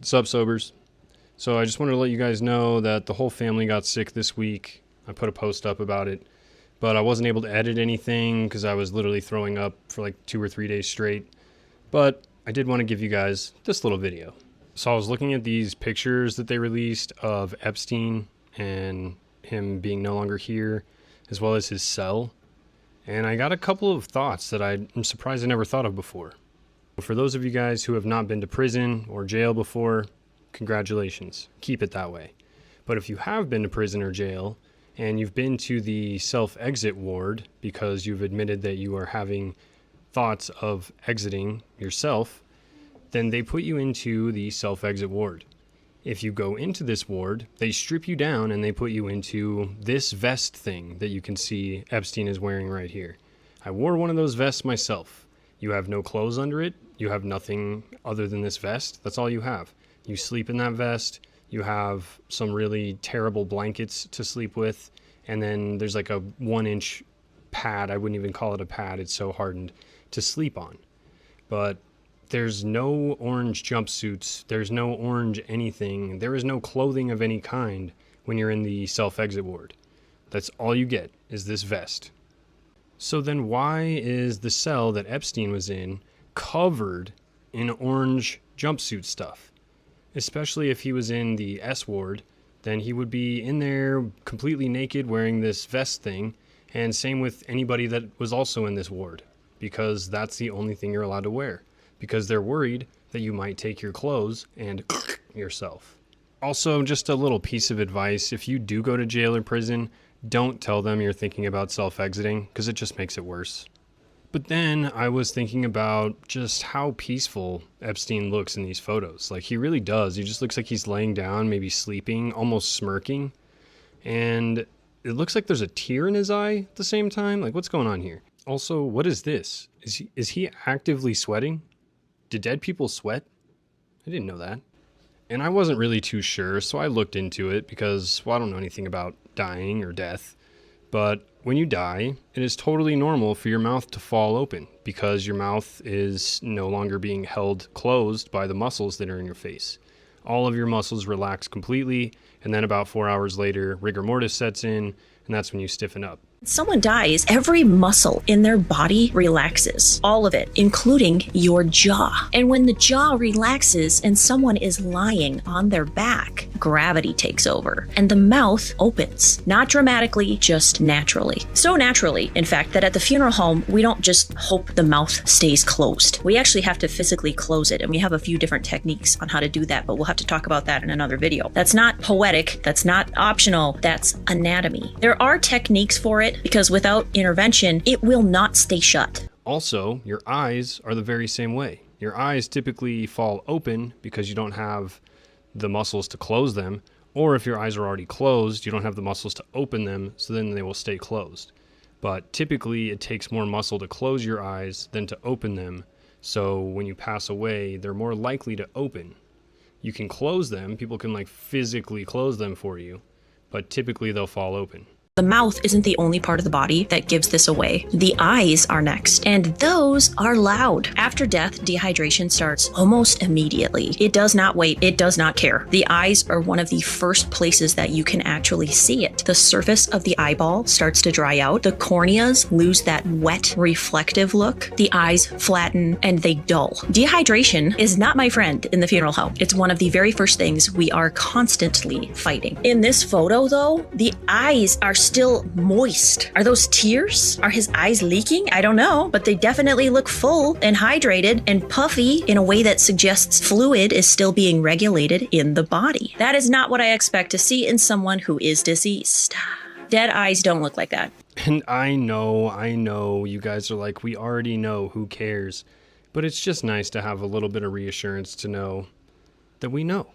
What's up, sobers? So I just wanted to let you guys know that the whole family got sick this week. I put a post up about it, but I wasn't able to edit anything because I was literally throwing up for like 2 or 3 days straight. But I did want to give you guys this little video. So I was looking at these pictures that they released of Epstein and him being no longer here, as well as his cell. And I got a couple of thoughts that I'm surprised I never thought of before. For those of you guys who have not been to prison or jail before, congratulations. Keep it that way. But if you have been to prison or jail and you've been to the self-exit ward because you've admitted that you are having thoughts of exiting yourself, then they put you into the self-exit ward. If you go into this ward, they strip you down and they put you into this vest thing that you can see Epstein is wearing right here. I wore one of those vests myself. You have no clothes under it. You have nothing other than this vest. That's all you have. You sleep in that vest. You have some really terrible blankets to sleep with. And then there's like a 1-inch pad. I wouldn't even call it a pad. It's so hardened to sleep on. But there's no orange jumpsuits. There's no orange anything. There is no clothing of any kind when you're in the self-exit ward. That's all you get is this vest. So then why is the cell that Epstein was in covered in orange jumpsuit stuff? Especially if he was in the S ward, then he would be in there completely naked wearing this vest thing, and same with anybody that was also in this ward, because that's the only thing you're allowed to wear, because they're worried that you might take your clothes and yourself. Also, just a little piece of advice, if you do go to jail or prison, don't tell them you're thinking about self-exiting, because it just makes it worse. But then I was thinking about just how peaceful Epstein looks in these photos. Like, he really does. He just looks like he's laying down, maybe sleeping, almost smirking. And it looks like there's a tear in his eye at the same time. Like, what's going on here? Also, what is this? Is he actively sweating? Do dead people sweat? I didn't know that. And I wasn't really too sure, so I looked into it because, well, I don't know anything about dying or death. But when you die, it is totally normal for your mouth to fall open because your mouth is no longer being held closed by the muscles that are in your face. All of your muscles relax completely, and then about 4 hours later, rigor mortis sets in, and that's when you stiffen up. Someone dies, every muscle in their body relaxes. All of it, including your jaw. And when the jaw relaxes and someone is lying on their back, gravity takes over and the mouth opens. Not dramatically, just naturally. So naturally, in fact, that at the funeral home, we don't just hope the mouth stays closed. We actually have to physically close it, and we have a few different techniques on how to do that, but we'll have to talk about that in another video. That's not poetic, that's not optional, that's anatomy. There are techniques for it, because without intervention, it will not stay shut. Also, your eyes are the very same way. Your eyes typically fall open because you don't have the muscles to close them, or if your eyes are already closed, you don't have the muscles to open them, so then they will stay closed. But typically, it takes more muscle to close your eyes than to open them, so when you pass away, they're more likely to open. You can close them, people can like physically close them for you, but typically they'll fall open. The mouth isn't the only part of the body that gives this away. The eyes are next, and those are loud. After death, dehydration starts almost immediately. It does not wait. It does not care. The eyes are one of the first places that you can actually see it. The surface of the eyeball starts to dry out. The corneas lose that wet, reflective look. The eyes flatten and they dull. Dehydration is not my friend in the funeral home. It's one of the very first things we are constantly fighting. In this photo, though, the eyes are still moist. Are those tears? Are his eyes leaking? I don't know, but they definitely look full and hydrated and puffy in a way that suggests fluid is still being regulated in the body. That is not what I expect to see in someone who is deceased. Dead eyes don't look like that. And I know, you guys are like, we already know, who cares? But it's just nice to have a little bit of reassurance to know that we know.